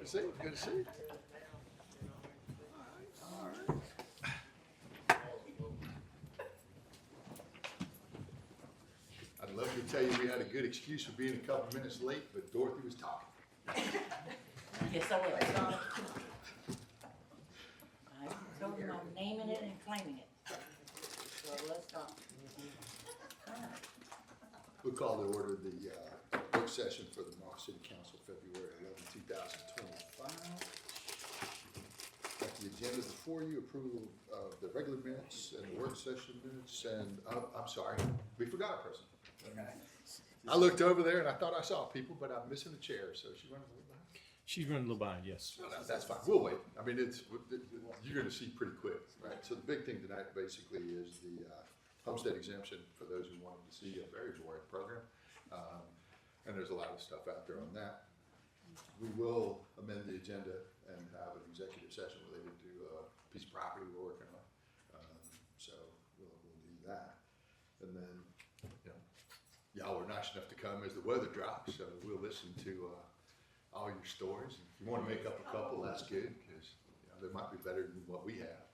Good to see you. Good to see you. All right. I'd love to tell you we had a good excuse for being a couple minutes late, but Dorothy was talking. Yes, I will. I told him I'm naming it and claiming it. So let's go. We'll call to order the work session for the Marl City Council, February 11, 2025. Got the agenda before you, approval of the regular minutes and the work session minutes, and I'm sorry, we forgot a person. I looked over there and I thought I saw people, but I'm missing a chair, so she runs a little behind. She's running a little behind, yes. No, that's fine, we'll wait. I mean, you're gonna see pretty quick, right? So the big thing tonight basically is the homestead exemption for those who wanted to see a very boring program. And there's a lot of stuff out there on that. We will amend the agenda and have an executive session related to a piece of property we're working on. So we'll do that. And then, y'all were nice enough to come as the weather drops, so we'll listen to all your stories. If you want to make up a couple, that's good, because they might be better than what we have.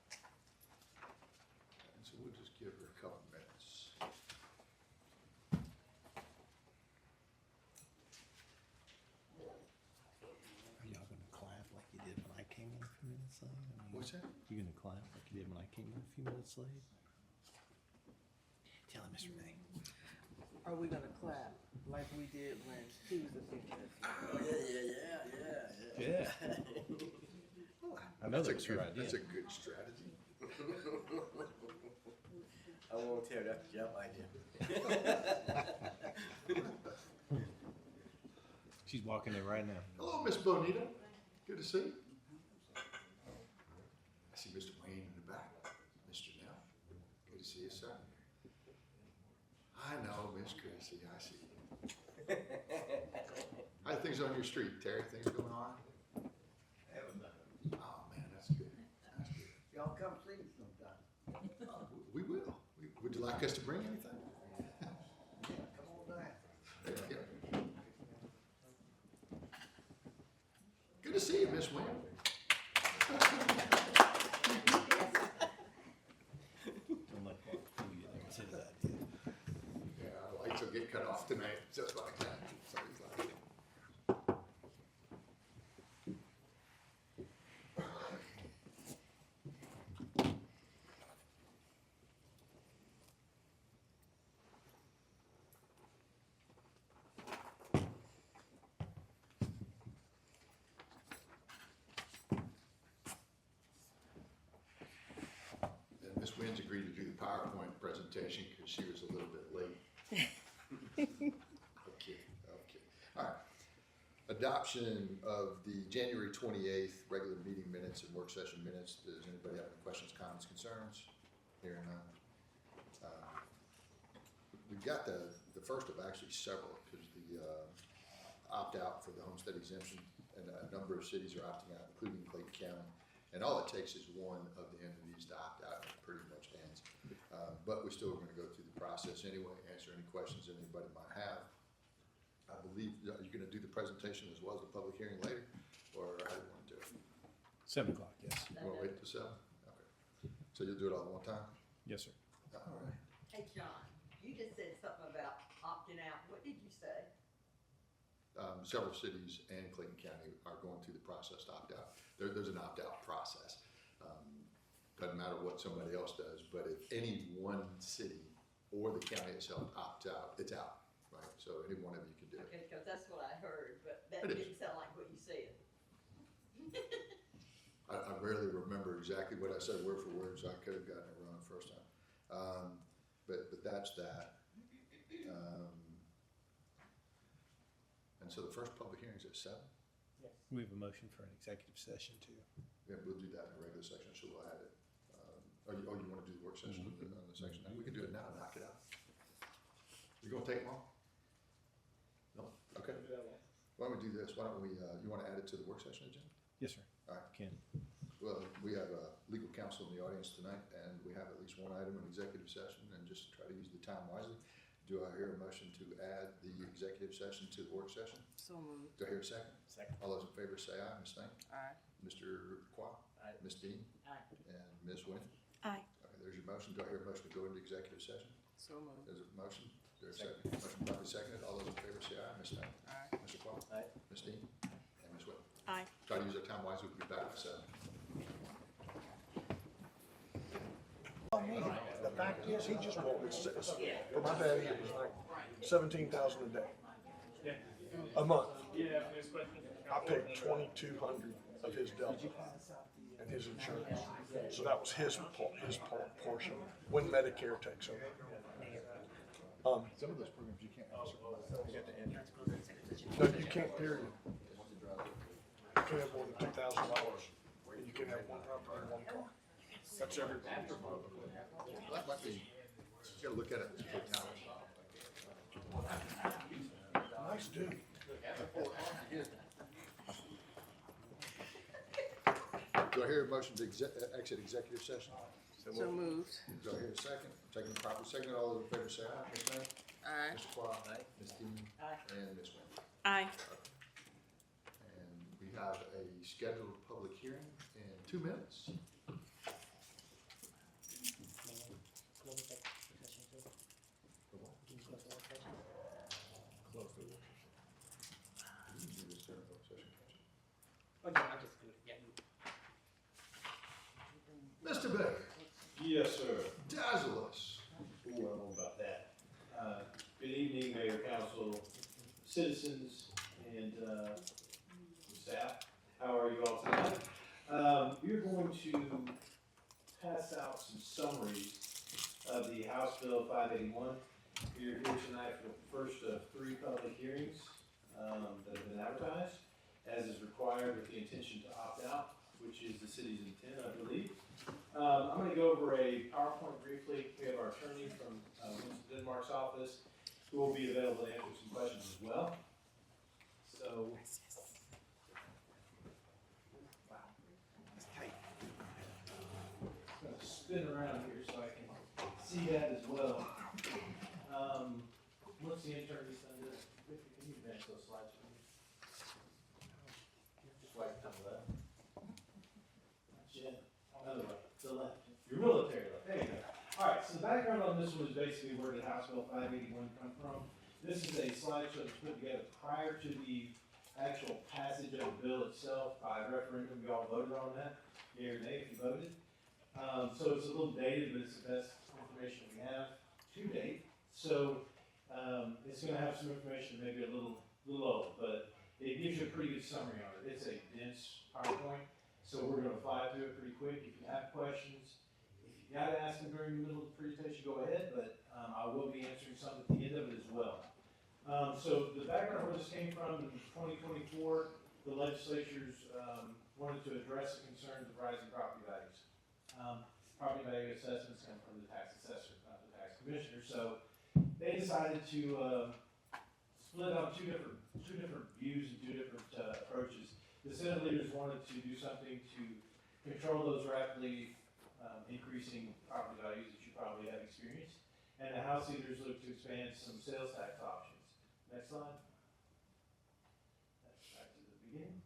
And so we'll just give her a couple minutes. Are y'all gonna clap like you did when I came in a few minutes late? What's that? You gonna clap like you did when I came in a few minutes late? Tell him, Mr. Renee. Are we gonna clap like we did when he was a feature? Yeah. I know that's your idea. That's a good strategy. I won't tell, that's a jump idea. She's walking in right now. Hello, Miss Bonita. Good to see you. I see Mr. Wayne in the back. Mr. Nell. Good to see you, sir. I know, Miss Chrissy. I see you. How are things on your street, Terry? Things going on? Oh, man, that's good. That's good. Y'all come see me sometime. We will. Would you like us to bring anything? Yeah, come on down. Yeah. Good to see you, Miss Wynn. Don't let Mark fool you. That was his idea. Yeah, lights will get cut off tonight, just like that. Somebody's like, and Miss Wynn's agreed to do the PowerPoint presentation because she was a little bit late. Okay. All right. Adoption of the January 28th regular meeting minutes and work session minutes. Does anybody have any questions, comments, concerns? Hearing none. We've got the first of actually several, because the opt-out for the homestead exemption, and a number of cities are opting out, including Clayton County. And all it takes is one of the entities to opt out, and it pretty much ends. But we're still going to go through the process anyway, answer any questions anybody might have. I believe, are you going to do the presentation as well as the public hearing later, or how do you want to do it? 7 o'clock, yes. You want to wait till 7? Okay. So you'll do it all at one time? Yes, sir. All right. Hey, John, you just said something about opting out. What did you say? Several cities and Clayton County are going through the process to opt out. There's an opt-out process. Doesn't matter what somebody else does, but if any one city or the county itself opts out, it's out, right? So any one of you can do it. Okay, because that's what I heard, but that It is. didn't sound like what you said. I rarely remember exactly what I said word for word, so I could have gotten it wrong the first time. But that's that. And so the first public hearing is at 7? We have a motion for an executive session too. Yeah, we'll do that in the regular section, so we'll add it. You want to do the work session on the section? We can do it now, knock it out. You gonna take long? No? Okay. Why don't we do this? Why don't we, you want to add it to the work session agenda? Yes, sir. All right. Ken. Well, we have legal counsel in the audience tonight, and we have at least one item in executive session, and just try to use the time wisely. Do I hear a motion to add the executive session to the work session? So moved. Do I hear a second? Second. All those in favor say aye. Ms. Thain? Aye. Mr. Qua? Aye. Ms. Dean? Aye. And Ms. Winfrey? Aye. Okay, there's your motion. Do I hear a motion to go into executive session? So moved. There's a motion. There's a second. Motion properly seconded. All those in favor say aye. Ms. Thain? Aye. Mr. Qua? Aye. Ms. Dean? And Ms. Winfrey? Aye. Try to use our time wisely. We'll be back at 7. The fact is, he just wanted six. For my daddy, it was like 17,000 a day. A month. I paid 2,200 of his delta and his insurance. So that was his portion when Medicare takes over. Some of those programs you can't answer. No, you can't, period. You can't have more than $2,000, and you can have one property and one car. That's everybody. That might be, you gotta look at it in totality. Nice dude. Do I hear a motion to exit executive session? So moved. Do I hear a second? Second, properly seconded. All those in favor say aye. Ms. Thain? Aye. Mr. Qua? Aye. Ms. Dean? Aye. And Ms. Winfrey? Aye. And we have a scheduled public hearing in 2 minutes. Mr. Beck, Yes, sir. dazzle us. Ooh, I don't know about that. Good evening, Mayor, Council, citizens, and staff. How are you all tonight? We're going to pass out some summaries of the House Bill 581. You're here tonight for the first of 3 public hearings that have been advertised, as is required with the intention to opt out, which is the city's intent, I believe. I'm going to go over a PowerPoint briefly. We have our attorney from Winston Denmark's office who will be available to answer some questions as well. So, wow, that's tight. I'm going to spin around here so I can see that as well. Once the attorney's done this, can you advance those slides for me? Just right to the left. Yeah, other way, to the left. Your military left. There you go. All right. So the background on this one is basically where did House Bill 581 come from? This is a slideshow that's put together prior to the actual passage of the bill itself by referendum. We all voted on that. Yea or nay if you voted. So it's a little dated, but it's the best information we have to date. So it's going to have some information maybe a little old, but it gives you a pretty good summary on it. It's a dense PowerPoint. So we're going to fly through it pretty quick. If you have questions, if you got to ask them during the middle of the presentation, go ahead, but I will be answering some at the end of it as well. So the background where this came from in 2024, the legislatures wanted to address the concerns of rising property values. Property value assessments come from the tax assessor, not the tax commissioner. So they decided to split up two different views and 2 different approaches. The Senate leaders wanted to do something to control those rapidly increasing property values that you probably have experienced. And the House leaders looked to expand some sales tax options. Next slide. That's back to the beginning.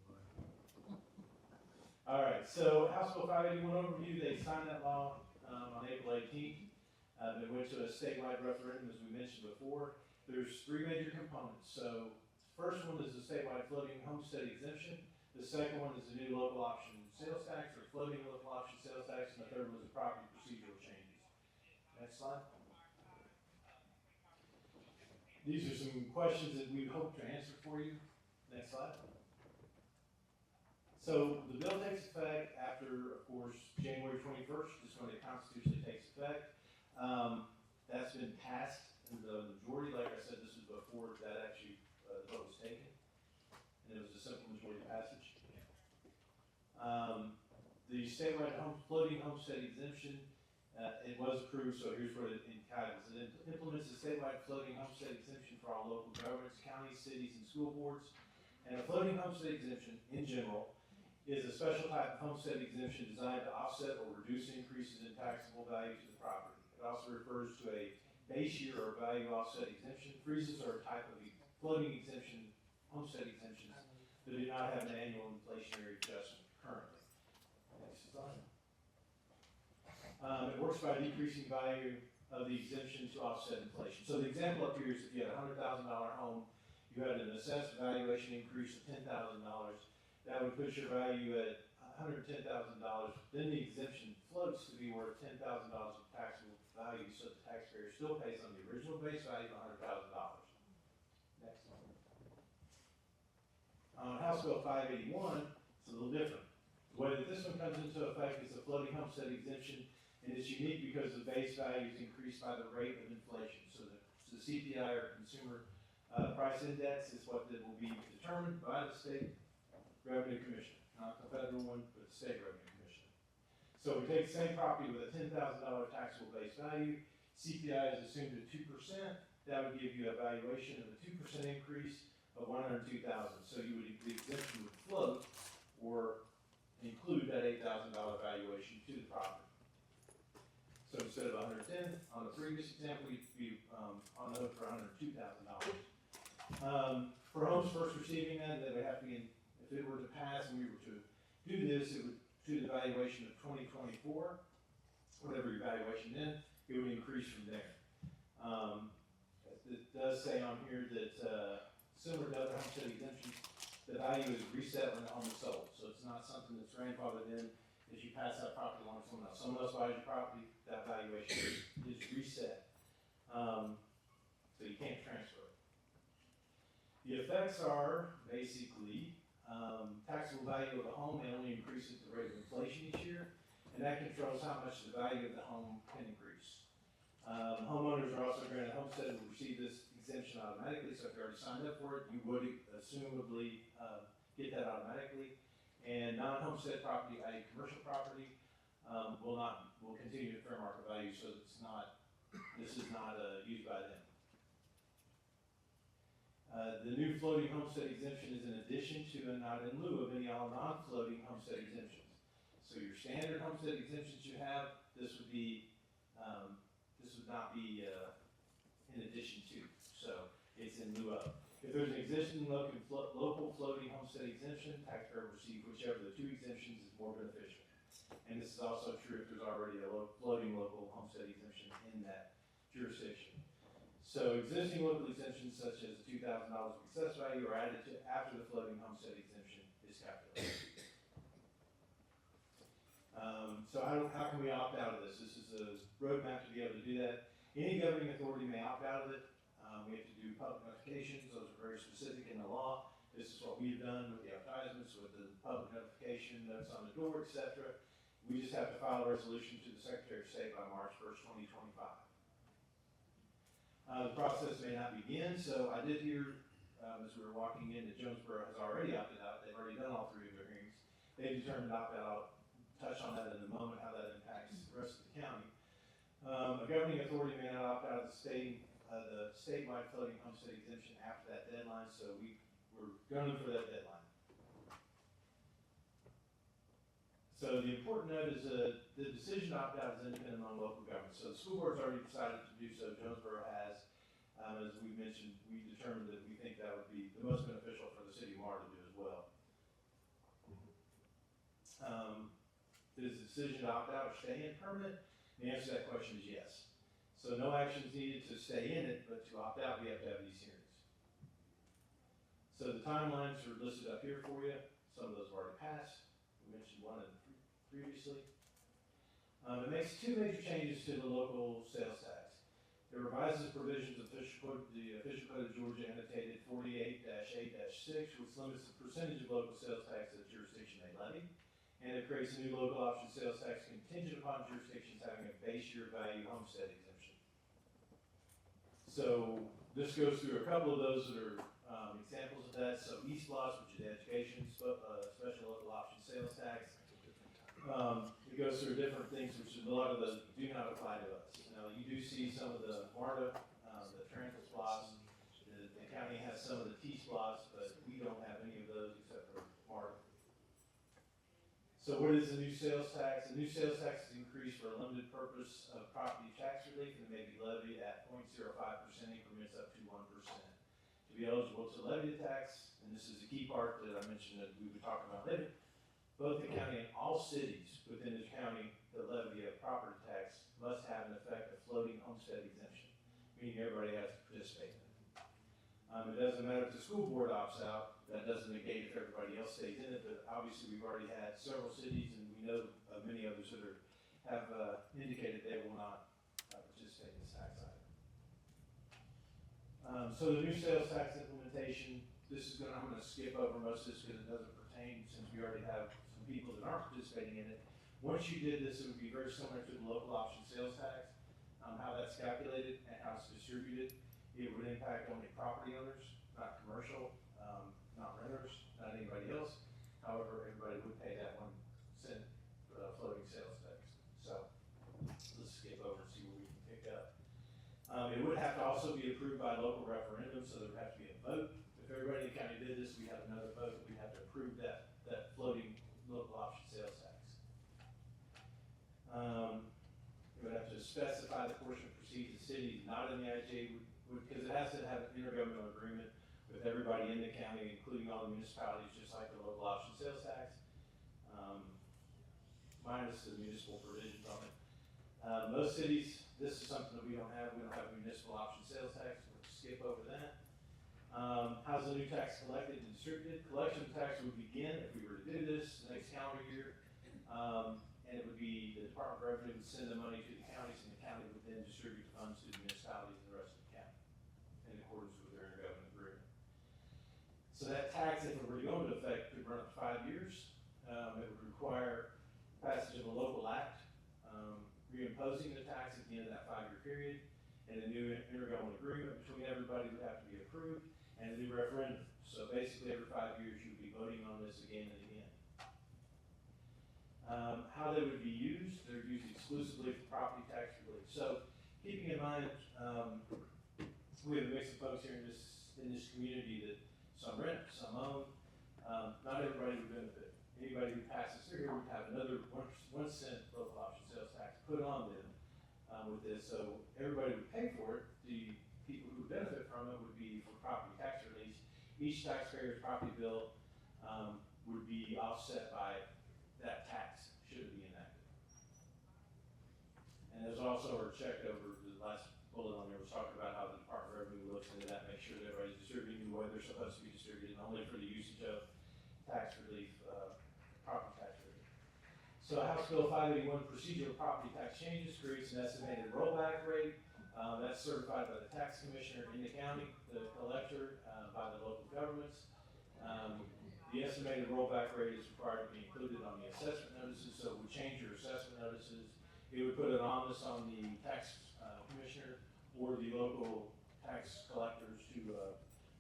All right, so House Bill 581 overview, they signed that law on April 18th. It went to a statewide referendum, as we mentioned before. There's 3 major components. So the first one is the statewide floating homestead exemption. The second one is the new local option sales tax, or floating local option sales tax, and the third one is the property procedural changes. Next slide. These are some questions that we hope to answer for you. Next slide. So the bill takes effect after, of course, January 21st is when it constitutionally takes effect. That's been passed in the majority. Like I said, this was before that actually the vote was taken. And it was a simple majority passage. The statewide floating homestead exemption, it was approved, so here's what it entitles. It implements the statewide floating homestead exemption for all local governments, counties, cities, and school boards. And a floating homestead exemption, in general, is a special type of homestead exemption designed to offset or reduce increases in taxable values of the property. It also refers to a base year or value offset exemption. Freezes are a type of floating exemption, homestead exemptions that do not have an annual inflationary adjustment currently. Next slide. It works by decreasing value of the exemption to offset inflation. So the example up here is if you had a $100,000 home, you had an assessed valuation increase of $10,000, that would put your value at $110,000. Then the exemption floats to be worth $10,000 of taxable value, so the taxpayer still pays on the original base value of $100,000. Next one. House Bill 581, it's a little different. The way that this one comes into effect is a floating homestead exemption, and it's unique because the base value is increased by the rate of inflation. So the CPI or Consumer Price Index is what that will be determined by the state revenue commission, not the federal one, but the state revenue commission. So we take the same property with a $10,000 taxable base value, CPI is assumed at 2%, that would give you a valuation of a 2% increase of $102,000. So the exemption would float or include that $8,000 valuation to the property. So instead of 110 on the previous example, we'd be on the hook for $102,000. For homes first receiving that, they would have to be, if it were to pass and we were to do this, it would do the valuation of 2024, whatever your valuation then, it would increase from there. It does say on here that similar to other homestead exemptions, the value is reset when the home is sold. So it's not something that's grandfathered in as you pass that property along to someone else. Someone else buys your property, that valuation is reset. So you can't transfer it. The effects are basically taxable value of the home may only increase at the rate of inflation each year, and that controls how much the value of the home can increase. Homeowners are also granted homestead and will receive this exemption automatically, so if you already signed up for it, you would assumably get that automatically. And non-homestead property, i.e. commercial property, will continue at fair market value, so this is not used by them. The new floating homestead exemption is in addition to and not in lieu of any all non-floating homestead exemptions. So your standard homestead exemptions you have, this would not be in addition to. So it's in lieu of. If there's an existing local floating homestead exemption, taxpayer will receive whichever of the two exemptions is more beneficial. And this is also true if there's already a floating local homestead exemption in that jurisdiction. So existing local exemptions such as the $2,000 of excess value are added to after the floating homestead exemption is calculated. So how can we opt out of this? This is a roadmap to be able to do that. Any governing authority may opt out of it. We have to do public notifications. Those are very specific in the law. This is what we've done with the advertisements, with the public notification, notes on the door, etc. We just have to file a resolution to the Secretary of State by March 1st, 2025. The process may not begin, so I did hear, as we were walking in, that Jonesboro has already opted out. They've already done all three of their hearings. They've determined to opt out. I'll touch on that in a moment, how that impacts the rest of the county. A governing authority may not opt out of the statewide floating homestead exemption after that deadline, so we're gunning for that deadline. So the important note is the decision to opt out is independent among local governments. So the school board's already decided to do so. Jonesboro has, as we mentioned, we determined that we think that would be the most beneficial for the city of Mar to do as well. Is the decision to opt out or stay in permanent? The answer to that question is yes. So no action is needed to stay in it, but to opt out, we have to have these hearings. So the timelines are listed up here for you. Some of those have already passed. We mentioned one previously. It makes two major changes to the local sales tax. It revises provisions of the official code of Georgia annotated 48-8-6, which limits the percentage of local sales tax that a jurisdiction may levy. And it creates a new local option sales tax contingent upon jurisdictions having a base year value homestead exemption. So this goes through a couple of those that are examples of that. So East Loss, which is education, special local option sales tax. It goes through different things, which a lot of those do not apply to us. Now, you do see some of the MARTA, the Tranquil Splots. The county has some of the T-Splots, but we don't have any of those except for MARTA. So what is the new sales tax? The new sales tax is increased for a limited purpose of property tax relief and may be levied at 0.05% increments up to 1%. To be eligible to levy the tax, and this is the key part that I mentioned that we would talk about later, both the county and all cities within the county that levy a property tax must have an effect of floating homestead exemption, meaning everybody has to participate in it. It doesn't matter if the school board opts out, that doesn't negate if everybody else stays in it, but obviously we've already had several cities, and we know of many others that have indicated they will not participate in this tax item. So the new sales tax implementation, I'm gonna skip over most of this because it doesn't pertain, since we already have some people that aren't participating in it. Once you did this, it would be very similar to the local option sales tax, how that's calculated and how it's distributed. It would impact only property owners, not commercial, not renters, not anybody else. However, everybody would pay that 1 cent floating sales tax. So let's skip over and see what we can pick up. It would have to also be approved by a local referendum, so there would have to be a vote. If everybody in the county did this, we'd have another vote. We'd have to approve that floating local option sales tax. It would have to specify the portion of proceeds the city not in the IJ, because it has to have an intergovernmental agreement with everybody in the county, including all the municipalities, just like the local option sales tax, minus the municipal provisions on it. Most cities, this is something that we don't have. We don't have a municipal option sales tax. We'll skip over that. How's the new tax collected and distributed? Collection of tax would begin, if we were to do this, next calendar year. And it would be the Department of Revenue would send the money to the counties, and the county would then distribute the funds to the municipalities and the rest of the county in accordance with their intergovernmental agreement. So that tax, if it were to go into effect, could run up to 5 years. It would require passage of a local act, reimposing the tax at the end of that 5-year period, and a new intergovernmental agreement between everybody would have to be approved, and a new referendum. So basically, every 5 years, you'd be voting on this again and again. How they would be used, they're used exclusively for property tax relief. So keeping in mind, we have a mix of folks here in this community that some rent, some own. Not everybody would benefit. Anybody who passes through here would have another 1 cent local option sales tax put on them with this. So everybody would pay for it. The people who would benefit from it would be for property tax relief. Each taxpayer's property bill would be offset by that tax, should it be enacted. And there's also our check over, the last bullet on there was talking about how the Department of Revenue looks into that, make sure that everybody's distributing the way they're supposed to be distributed, only for the usage of tax relief, property tax relief. So House Bill 581, procedural property tax changes, creates an estimated rollback rate. That's certified by the tax commissioner in the county, the collector, by the local governments. The estimated rollback rate is required to be included on the assessment notices, so it would change your assessment notices. It would put an onus on the tax commissioner or the local tax collectors to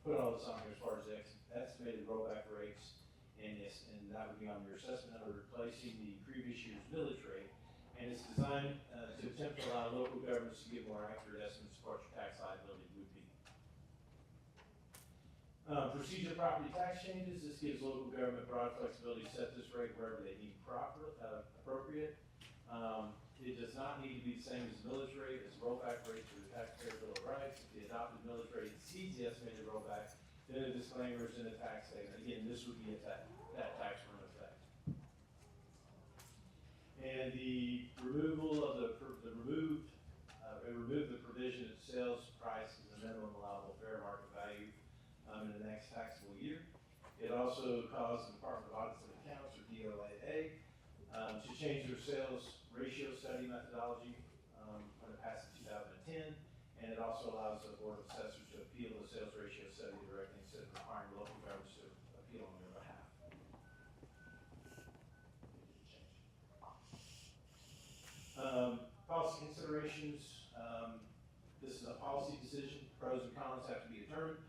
put all this on here as far as the estimated rollback rates, and that would be on your assessment number, replacing the previous year's millage rate. And it's designed to attempt to allow local governments to give more accurate estimates of what your tax liability would be. Procedure property tax changes. This gives local government broad flexibility to set this rate wherever they deem appropriate. It does not need to be the same as the millage rate, as rollback rate for the taxpayer bill of rights. If the adopted millage rate exceeds the estimated rollback, then a disclaimer is in the tax statement. Again, this would be that tax for an effect. And the removal of remove the provision that sales price is the minimum allowable fair market value in the next taxable year. It also caused the Department of Audits and Accounts, or DOAA, to change their sales ratio study methodology when it passed in 2010, and it also allows the Board of Assessors to appeal the sales ratio study directly instead of requiring local governments to appeal on their behalf. Policy considerations. This is a policy decision. Pros and cons have to be determined.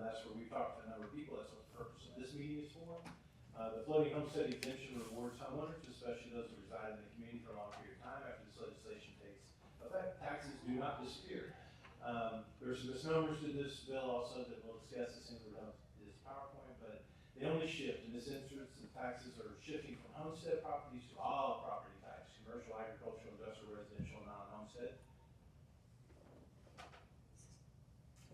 That's where we've talked to a number of people. That's what the purpose of this meeting is for. The floating homestead exemption rewards homeowners, especially those who reside in the community for a long period of time after this legislation takes effect. Taxes do not disappear. There's some misnomers to this bill also that we'll discuss as soon as we're done with this PowerPoint, but they only only shift. In this instance, the taxes are shifting from homestead properties to all property types, commercial, agricultural, industrial, residential, non-homestead.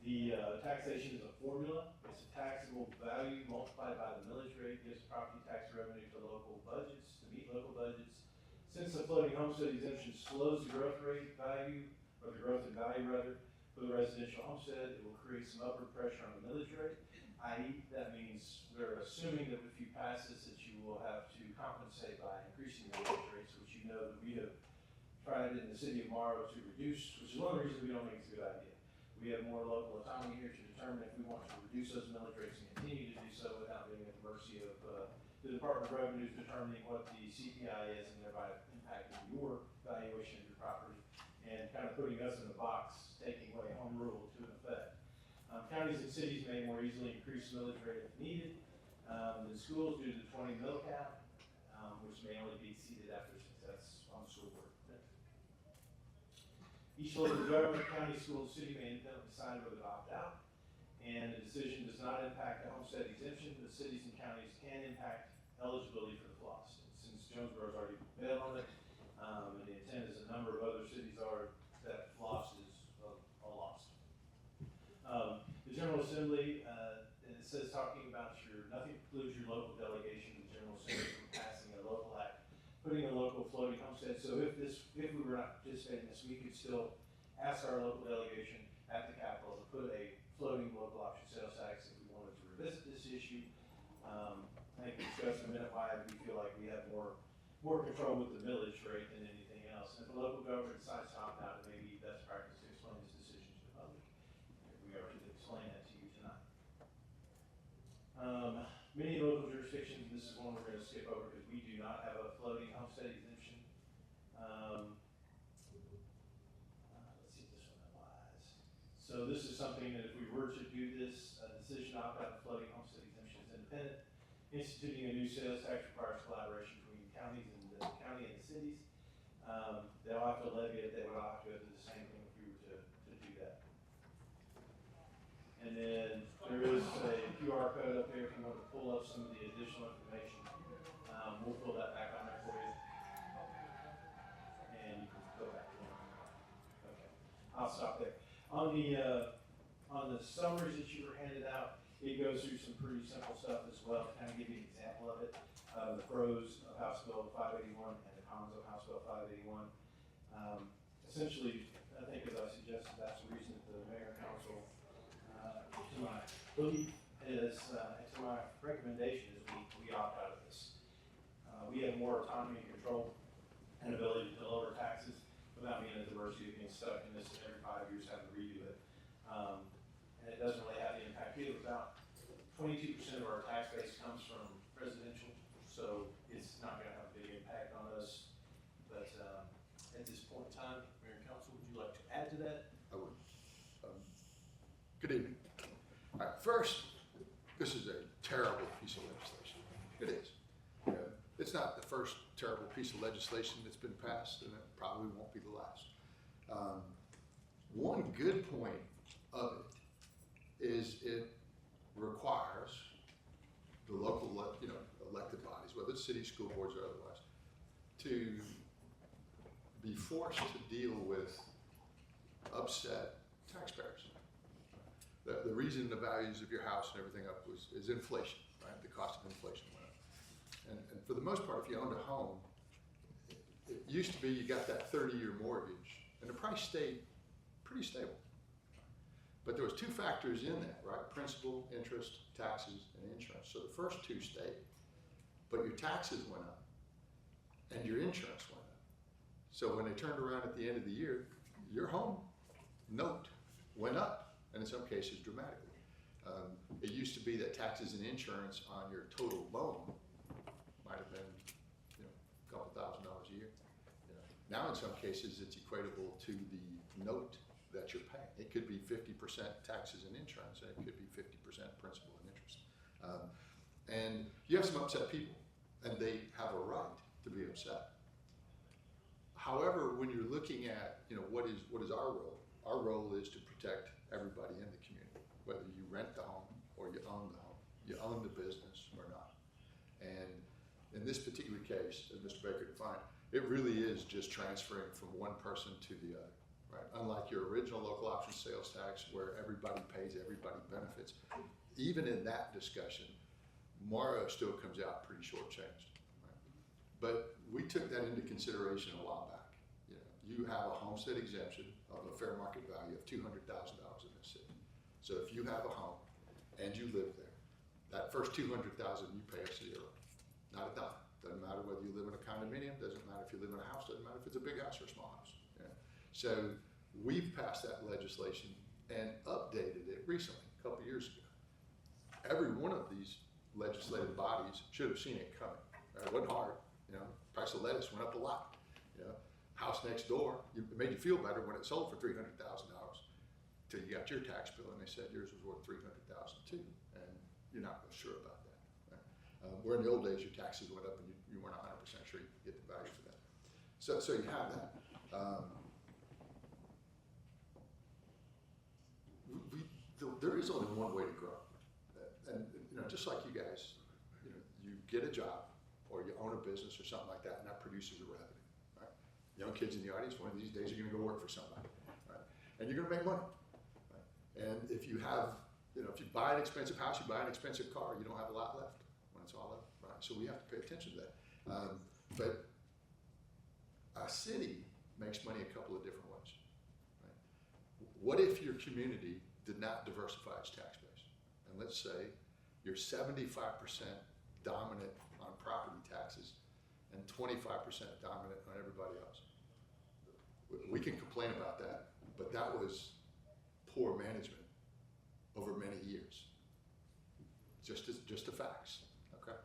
The taxation is a formula. It's a taxable value multiplied by the millage rate, gives property tax revenue to local budgets, to meet local budgets. Since the floating homestead exemption slows the growth rate value, or the growth in value rather, for the residential homestead, it will create some upward pressure on the millage rate. I.e., that means we're assuming that if you pass this, that you will have to compensate by increasing the millage rates, which you know that we have tried in the city of Morrow to reduce, which is one of the reasons we don't think it's a good idea. We have more local autonomy here to determine if we want to reduce those millage rates and continue to do so without being at the mercy of the Department of Revenue's determining what the CPI is and thereby impacting your valuation of your property and kind of putting us in the box, taking away home rule to an effect. Counties and cities may more easily increase millage rate if needed than schools due to the 20 mil cap, which may only be exceeded after success on the school board. Each local government, county, school, city may independently decide whether to opt out, and the decision does not impact the homestead exemption. The cities and counties can impact eligibility for the floss. Since Jonesboro's already bet on it, and the intent is a number of other cities are, that floss is a loss. The General Assembly, and it says talking about nothing precludes your local delegation to the General Assembly from passing a local act, putting a local floating homestead. So if we were not participating in this, we could still ask our local delegation at the Capitol to put a floating local option sales tax if we wanted to revisit this issue. I think we discussed in a minute why we feel like we have more control with the millage rate than anything else. And if the local government decides to opt out, it may be best practice to explain this decision to the public. We are to explain that to you tonight. Many local jurisdictions, and this is one we're going to skip over because we do not have a floating homestead exemption. Let's see if this one applies. So this is something that if we were to do this, a decision to opt out of floating homestead exemption is independent. Instituting a new sales tax requires collaboration between counties and the county and the cities. They'll have to levy it. They would have to do the same thing if we were to do that. And then there is a QR code up there if you want to pull up some of the additional information. We'll pull that back on there for you. And you can go back to it. Okay, I'll stop there. On the summaries that you were handed out, it goes through some pretty simple stuff as well to kind of give you an example of it. The pros of House Bill 581 and the cons of House Bill 581. Essentially, I think as I suggested, that's the reason that the mayor and council, to my belief, is, and to my recommendation is we opt out of this. We have more autonomy and control and ability to lower taxes without being at the mercy of being stuck in this every 5 years having to redo it. And it doesn't really have the impact here. About 22% of our tax base comes from residential, so it's not going to have a big impact on us. But at this point in time, Mayor and Council, would you like to add to that? I would. Good evening. All right, first, this is a terrible piece of legislation. It is. It's not the first terrible piece of legislation that's been passed, and it probably won't be the last. One good point of it is it requires the local, elected bodies, whether it's city, school boards, or otherwise, to be forced to deal with upset taxpayers. The reason the values of your house and everything up is inflation, right? The cost of inflation went up. And for the most part, if you owned a home, it used to be you got that 30-year mortgage, and the price stayed pretty stable. But there was two factors in that, right? Principal, interest, taxes, and insurance. So the first two stayed, but your taxes went up, and your insurance went up. So when they turned around at the end of the year, your home note went up, and in some cases dramatically. It used to be that taxes and insurance on your total loan might have been, a couple $1,000 a year. Now in some cases it's equatable to the note that you're paying. It could be 50% taxes and insurance, and it could be 50% principal and interest. And you have some upset people, and they have a right to be upset. However, when you're looking at, what is our role? Our role is to protect everybody in the community, whether you rent the home or you own the home, you own the business, or not. And in this particular case, as Mr. Baker defined, it really is just transferring from one person to the other, right? Unlike your original local option sales tax where everybody pays, everybody benefits. Even in that discussion, Morrow still comes out pretty shortchanged. Right? But we took that into consideration a while back. You have a homestead exemption of a fair market value of $200,000 in this city. So if you have a home and you live there, that first $200,000 you pay a zero, not a dime. Doesn't matter whether you live in a condominium, doesn't matter if you live in a house, doesn't matter if it's a big house or a small house. Yeah. So we've passed that legislation and updated it recently, a couple years ago. Every one of these legislative bodies should have seen it coming. Right? It wasn't hard. Price of lettuce went up a lot. House next door, it made you feel better when it sold for $300,000 till you got your tax bill and they said yours was worth $300,000 too, and you're not real sure about that. Right? Where in the old days your taxes went up and you weren't 100% sure you could get the value for that. So you have that. There is only one way to grow, and just like you guys, you get a job or you own a business or something like that, and that produces a revenue. Young kids in the audience, one of these days you're gonna go work for somebody, right? And you're gonna make money, right? And if you have, if you buy an expensive house, you buy an expensive car, you don't have a lot left when it's all up, right? So we have to pay attention to that. But a city makes money a couple of different ways, right? What if your community did not diversify its tax base? And let's say you're 75% dominant on property taxes and 25% dominant on everybody else. We can complain about that, but that was poor management over many years. Just the facts, okay?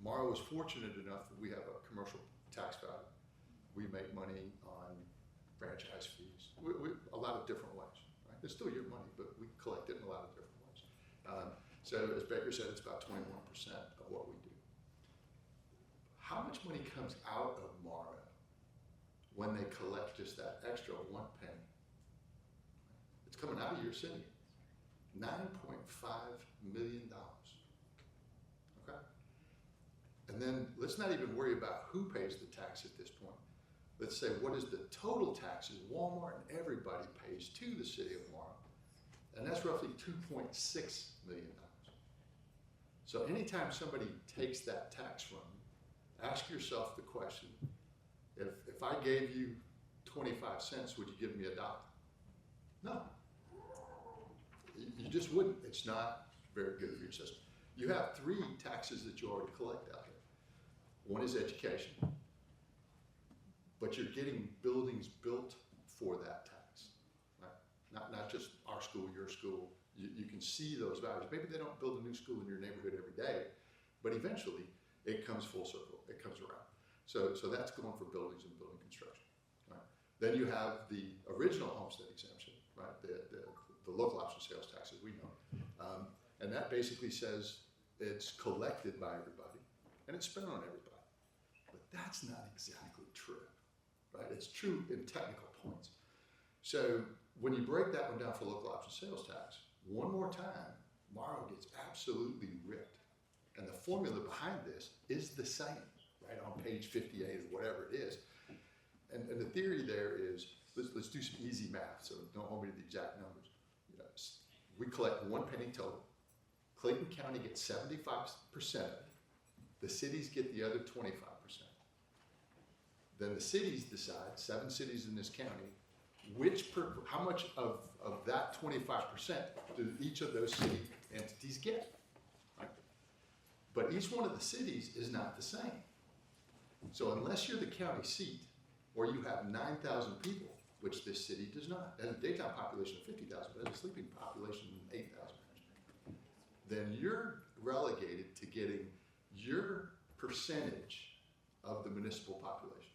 Morrow was fortunate enough that we have a commercial tax value. We make money on franchise fees. A lot of different ways, right? It's still your money, but we collect it in a lot of different ways. So as Baker said, it's about 21% of what we do. How much money comes out of Morrow when they collect just that extra 1 penny? It's coming out of your city. $9.5 million. Okay? And then let's not even worry about who pays the tax at this point. Let's say, what is the total taxes Walmart and everybody pays to the city of Morrow? And that's roughly $2.6 million. So anytime somebody takes that tax from you, ask yourself the question, if I gave you 25 cents, would you give me $1? No. You just wouldn't. It's not very good for your system. You have 3 taxes that you already collect out there. One is education, but you're getting buildings built for that tax, right? Not just our school, your school. You can see those values. Maybe they don't build a new school in your neighborhood every day, but eventually it comes full circle. It comes around. So that's going for buildings and building construction. Right? Then you have the original homestead exemption, right? The local option sales tax, as we know, and that basically says it's collected by everybody and it's spent on everybody. But that's not exactly true, right? It's true in technical points. So when you break that one down for local option sales tax, one more time, Morrow gets absolutely ripped. And the formula behind this is the same, right, on page 58 or whatever it is. And the theory there is, let's do some easy math, so don't hold me to the exact numbers. We collect 1 penny total. Clayton County gets 75% of it. The cities get the other 25%. Then the cities decide, 7 cities in this county, how much of that 25% do each of those city entities get? Right? But each one of the cities is not the same. So unless you're the county seat, or you have 9,000 people, which this city does not, it has a daytime population of 50,000, but it has a sleeping population of 8,000, then you're relegated to getting your percentage of the municipal population,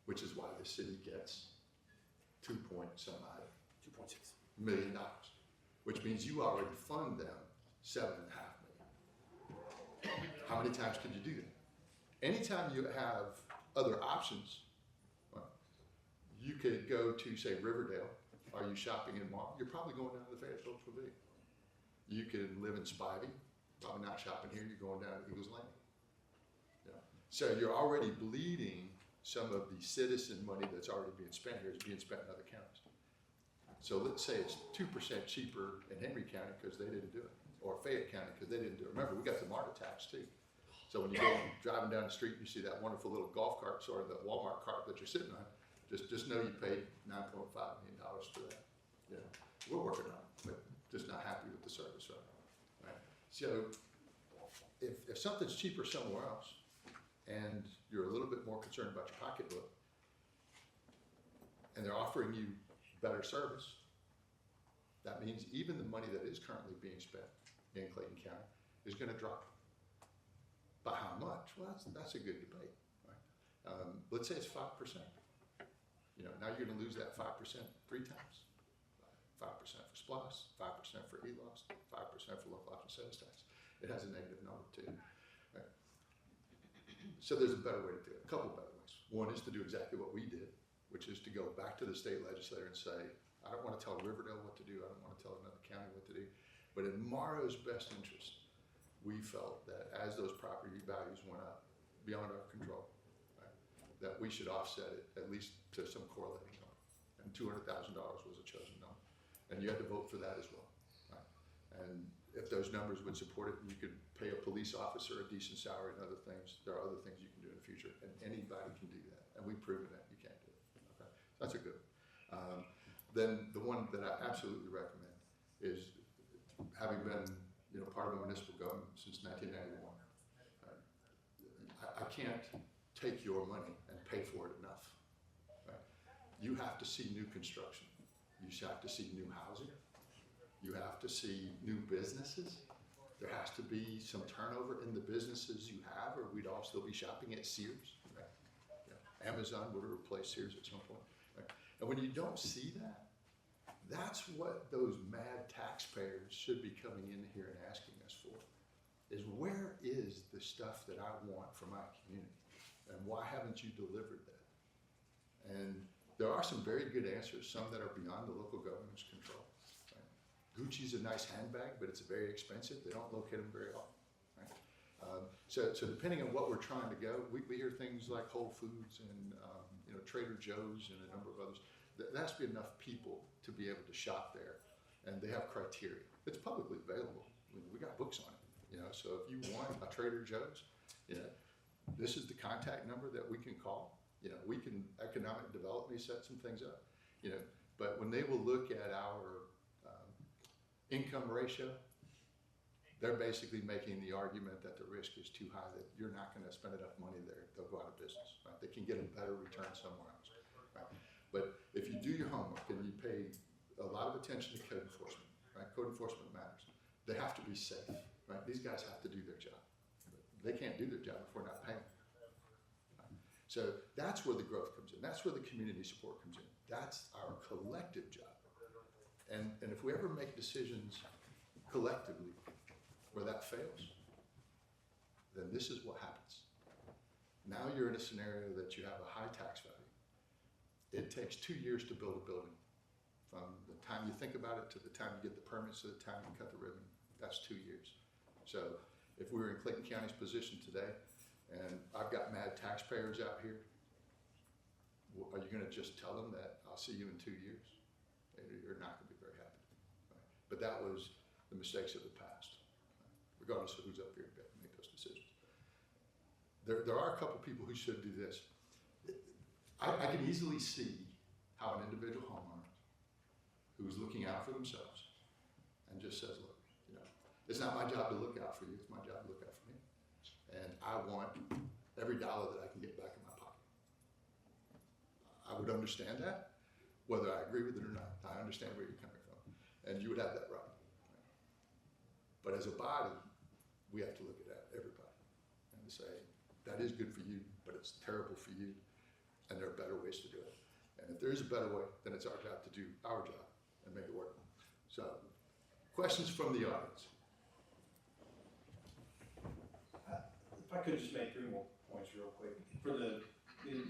which is why the city gets 2.6 million, which means you already fund them $7.5 million. How many times could you do that? Anytime you have other options, well, you could go to, say, Riverdale. Are you shopping in Morrow? You're probably going down to the Fayetteville Pavilion. You can live in Spivey. probably not shopping here, you're going down to Eagles Landing. You know, so you're already bleeding some of the citizen money that's already being spent here is being spent in other counties. So let's say it's 2% cheaper in Henry County because they didn't do it, or Fayette County because they didn't do it. Remember, we got the MARTA tax too. So when you go driving down the street, you see that wonderful little golf cart, or the Walmart cart that you're sitting on, just know you paid $9.5 million for that. You know, we're working on it, but just not happy with the service right now. Right? So if something's cheaper somewhere else, and you're a little bit more concerned about your pocketbook, and they're offering you better service, that means even the money that is currently being spent in Clayton County is gonna drop. By how much? Well, that's a good debate, right? Let's say it's 5%. You know, now you're gonna lose that 5% 3 times. 5% for SPLOST, 5% for ELOS, 5% for local option sales tax. It has a negative number too. Right? So there's a better way to do it, a couple better ways. One is to do exactly what we did, which is to go back to the state legislator and say, I don't want to tell Riverdale what to do, I don't want to tell another county what to do, but in Morrow's best interest, we felt that as those property values went up beyond our control, right, that we should offset it at least to some correlating number. And $200,000 was a chosen number. And you had to vote for that as well. Right? And if those numbers would support it, you could pay a police officer a decent salary and other things. There are other things you can do in the future, and anybody can do that. And we've proven that you can't do it. Okay? That's a good one. Then the one that I absolutely recommend is, having been part of a municipal government since 1991, I can't take your money and pay for it enough. Right? You have to see new construction. You have to see new housing. You have to see new businesses. There has to be some turnover in the businesses you have, or we'd all still be shopping at Sears. Right? Yeah. Amazon would have replaced Sears at some point. Right? And when you don't see that, that's what those mad taxpayers should be coming in here and asking us for, is where is the stuff that I want for my community? And why haven't you delivered that? And there are some very good answers, some that are beyond the local government's control. Right? Gucci's a nice handbag, but it's very expensive. They don't locate them very often. Right? So depending on what we're trying to go, we hear things like Whole Foods and Trader Joe's and a number of others. There has to be enough people to be able to shop there, and they have criteria. It's publicly available. We got books on it. So if you want a Trader Joe's, this is the contact number that we can call. We can economic development set some things up. But when they will look at our income ratio, they're basically making the argument that the risk is too high, that you're not going to spend enough money there. They'll go out of business. Right? They can get a better return somewhere else. Right? But if you do your homework and you pay a lot of attention to code enforcement, right? Code enforcement matters. They have to be safe, right? These guys have to do their job. They can't do their job if we're not paying them. Right? So that's where the growth comes in. That's where the community support comes in. That's our collective job. And if we ever make decisions collectively where that fails, then this is what happens. Now you're in a scenario that you have a high tax value. It takes 2 years to build a building. From the time you think about it to the time you get the permits to the time you cut the ribbon, that's 2 years. So if we were in Clayton County's position today, and I've got mad taxpayers out here, are you gonna just tell them that I'll see you in 2 years? You're not gonna be very happy. Right? But that was the mistakes of the past, regardless of who's up here to make those decisions. There are a couple people who should do this. I can easily see how an individual homeowner who's looking out for themselves and just says, look, it's not my job to look out for you, it's my job to look out for me. And I want every dollar that I can get back in my pocket. I would understand that, whether I agree with it or not. I understand where you're coming from. And you would have that right. But as a body, we have to look at everybody and to say, that is good for you, but it's terrible for you. And there are better ways to do it. And if there is a better way, then it's our job to do our job and make it work. So, questions from the audience? If I could just make 3 more points real quick. For the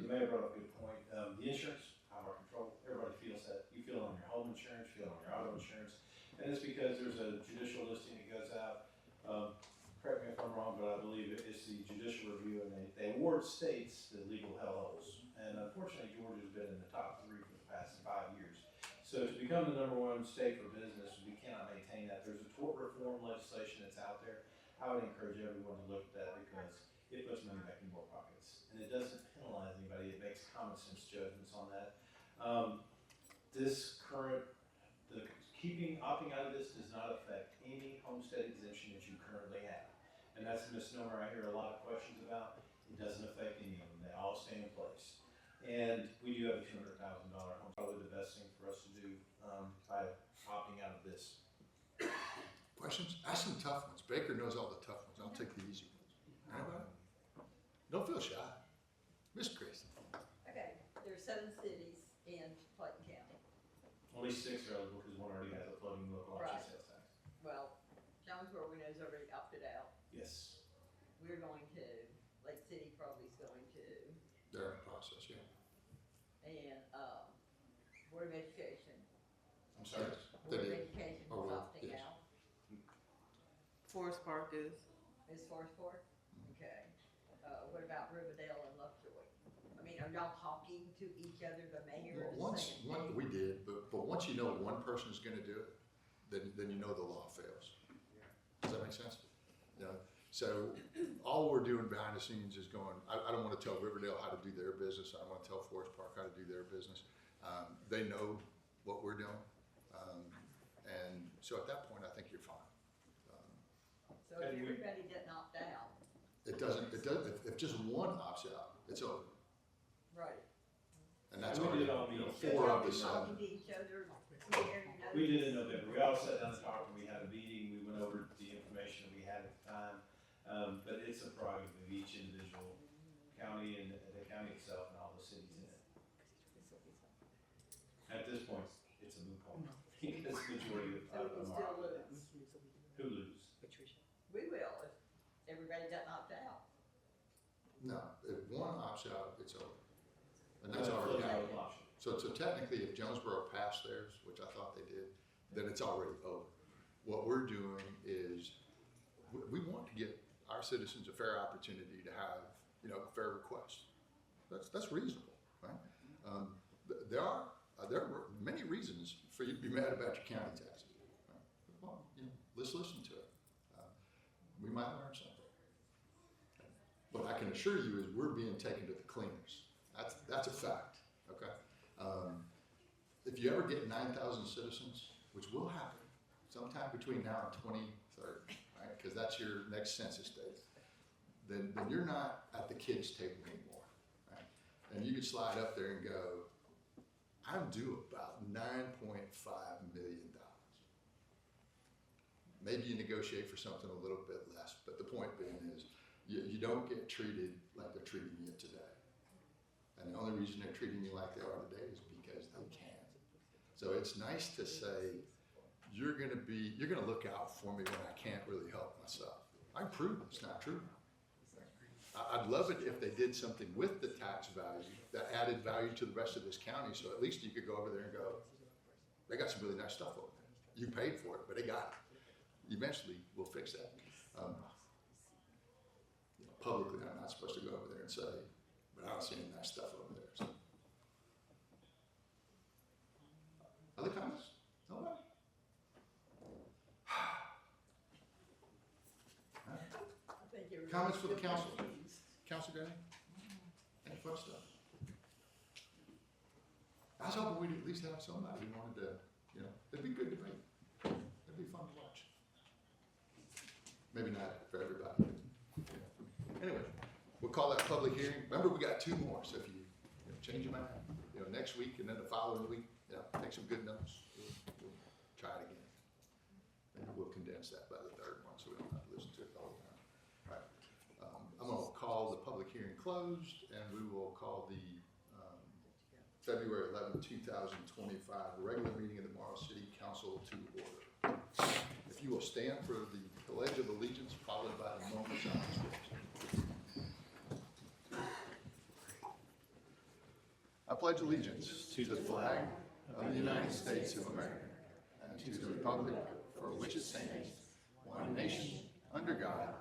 mayor brought up a good point. The insurance, out of our control. Everybody feels that. You feel it on your home insurance, you feel it on your auto insurance. And it's because there's a judicial listing that goes out. believe it's the judicial review, and they award states the legal hellos. And unfortunately, Georgia's been in the top 3 for the past 5 years. So to become the #1 state for business, we cannot maintain that. There's a tort reform legislation that's out there. I would encourage everyone to look at that because it puts money back in more pockets. And it doesn't penalize anybody, it makes common sense judgments on that. Opting out of this does not affect any homestead exemption that you currently have. And that's a misnomer I hear a lot of questions about. It doesn't affect any of them, they all stay in place. And we do have a $200,000 home, probably the best thing for us to do by opting out of this. Questions? Ask some tough ones. Baker knows all the tough ones. I'll take the easy ones. Anybody? Don't feel shy. Miss Christie. Okay, there's 7 cities in Clayton County. Only 6 are eligible because one already has a floating local option Right. sales tax. Well, Jonesboro, we know, is already opted out. Yes. We're going to, Lake City probably is going to, They're in the process, yeah. and, Board of Education. I'm sorry. Yes, they Board of did. Education is Oh, well, opting yes. out. Forest Park is, Forest Park? Okay. What about Riverdale and Lovejoy? I mean, are y'all talking to each other, the mayor Well, is saying? we did, but once you know one person is gonna do it, then you know the law fails. Does that make sense? You know, so all we're doing behind the scenes is going, I don't wanna tell Riverdale how to do their business, I don't wanna tell Forest Park how to do their business. They know what we're doing, and so at that point, I think you're fine. So if everybody didn't opt out, It doesn't, if just one opts out, it's over, right? and that's We already, did all you know, meetings. So 4 y'all of the been 7. talking to each other, mayor, you know? We did in November. We all sat down and talked, and we had a meeting, we went over the information we had at the time. But it's a prerogative of each individual county and the county itself and all the cities in it. At this point, it's a moot point, because the majority So of we them still are. lose. Who lose? We will if everybody doesn't opt out. No, if one opts out, it's over. And that's That's already our happened. option. So technically, if Jonesboro passed theirs, which I thought they did, then it's already over. What we're doing is, we want to give our citizens a fair opportunity to have, you know, fair requests. That's reasonable, right? There are many reasons for you to be mad about your county taxes. Right? Well, you know, let's listen to it. We might learn something. What I can assure you is we're being taken to the cleaners. That's a fact, okay? If you ever get 9,000 citizens, which will happen sometime between now and 2030, right? Because that's your next census date. Then you're not at the kids' table anymore, right? And you could slide up there and go, I'm due about $9.5 million. Maybe you negotiate for something a little bit less, but the point being is, you don't get treated like they're treating you today. And the only reason they're treating you like they are today is because they can. So it's nice to say, you're gonna look out for me when I can't really help myself. I'm proving it's not true. I'd love it if they did something with the tax value that added value to the rest of this county, so at least you could go over there and go, they got some really nice stuff over there. You paid for it, but they got it. Eventually, we'll fix that. You know, publicly, I'm not supposed to go over there and say, but I don't see any nice stuff over there. So. Other comments? Nobody? I think everybody Comments for the still council? confused. Council guy? Any fun stuff? I was hoping we'd at least have somebody who wanted to, you know, it'd be good debate. It'd be fun to watch. Maybe not for everybody. Anyway, we'll call that public hearing. Remember, we got 2 more, so if you change your mind, you know, next week and then the following week, take some good notes. We'll try it again. Maybe we'll condense that by the 3rd one, so we don't have to listen to it the whole time. All right. I'm gonna call the public hearing closed, and we will call the February 11, 2025 regular meeting of the Morrow City Council to order. If you will stand for the Pledge of Allegiance, followed by the moment of silence. I pledge allegiance to the flag of the United States of America and to the republic for which it stands, one nation, under God,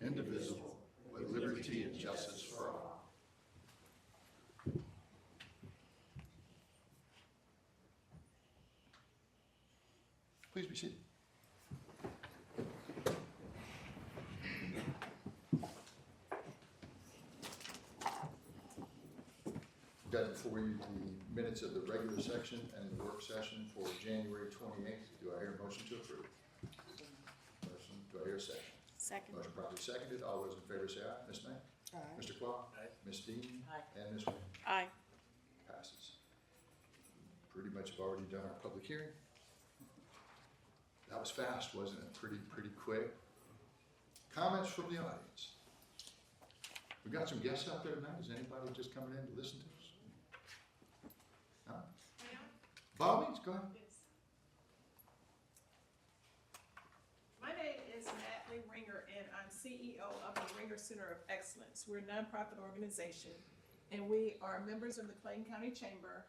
indivisible, with liberty and justice for all. Please be seated. Got before you the minutes of the regular section and the work session for January 28th. Do I hear a motion to approve? Motion, do I hear a second? Second. Motion properly seconded. All those in favor say aye. Ms. May? Aye. Mr. Quah? Aye. Ms. Dean? Aye. And Ms. Wynn? Aye. Passes. Pretty much have already done our public hearing. That was fast, wasn't it? Pretty quick. Comments from the audience? We got some guests out there tonight. Is anybody just coming in to listen to us? No? By all means, go ahead. My name is Natalie Ringer, and I'm CEO of the Ringer Center of Excellence. We're a nonprofit organization, and we are members of the Clayton County Chamber.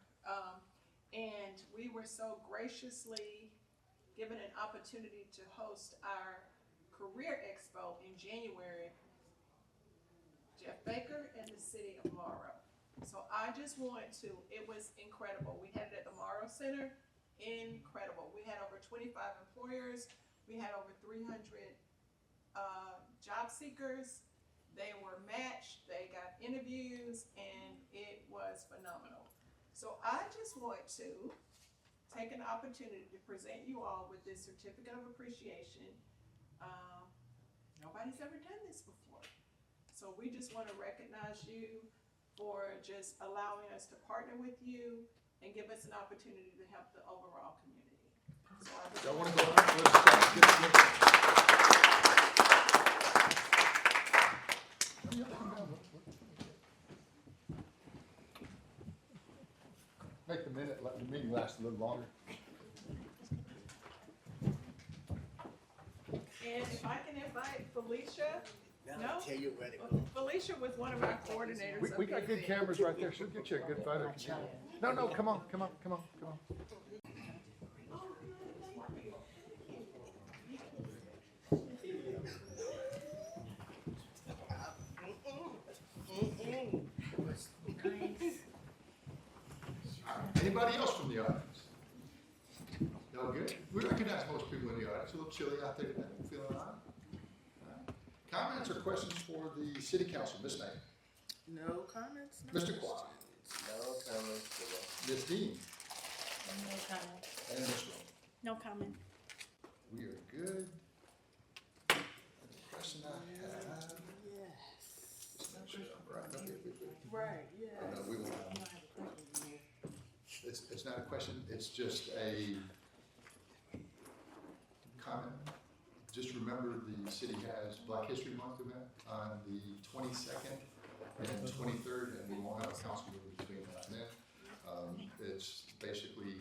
And we were so graciously given an opportunity to host our Career Expo in January. Jeff Baker and the city of Morrow. So I just wanted to, it was incredible. We had it at the Morrow Center, incredible. We had over 25 employers. We had over 300 job seekers. They were matched, they got interviews, and it was phenomenal. So I just want to take an opportunity to present you all with this certificate of appreciation. Nobody's ever done this before. So we just want to recognize you for just allowing us to partner with you and give us an opportunity to help the overall community. So I just Y'all want to go out? Make the meeting last a little longer. And if I can invite Felicia. Now No. I'll tell you where to go. Felicia was one of our coordinators. We up got here. good cameras right there. She'll get you a good photo. No, come on. Anybody else from the audience? No good? We recognize most people in the audience. A little chilly out there today. Feeling all right? Comments or questions for the city council? Ms. Knight? No comments? No Mr. Quah? No comments. Ms. Dean? No comment. And Ms. Rowe? No comment. We are good. The question I have. Just make sure I'm right. Okay, good. Right, yeah. No, we won't. It's not a question, it's just a comment. Just remember the city has Black History Month event on the 22nd and 23rd, and we won't have a council meeting between now and then. It's basically,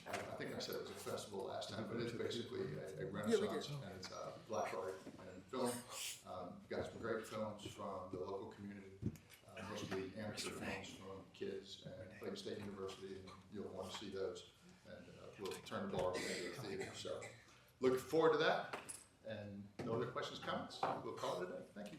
I think I said it was a festival last time, but it's basically a renaissance, and it's black art and film. Got some great films from the local community, mostly amateur films from kids and Clayton State University, and you'll want to see those. And we'll turn the bar into a theater. So looking forward to that. And no other questions, comments? We'll call it a day. Thank you.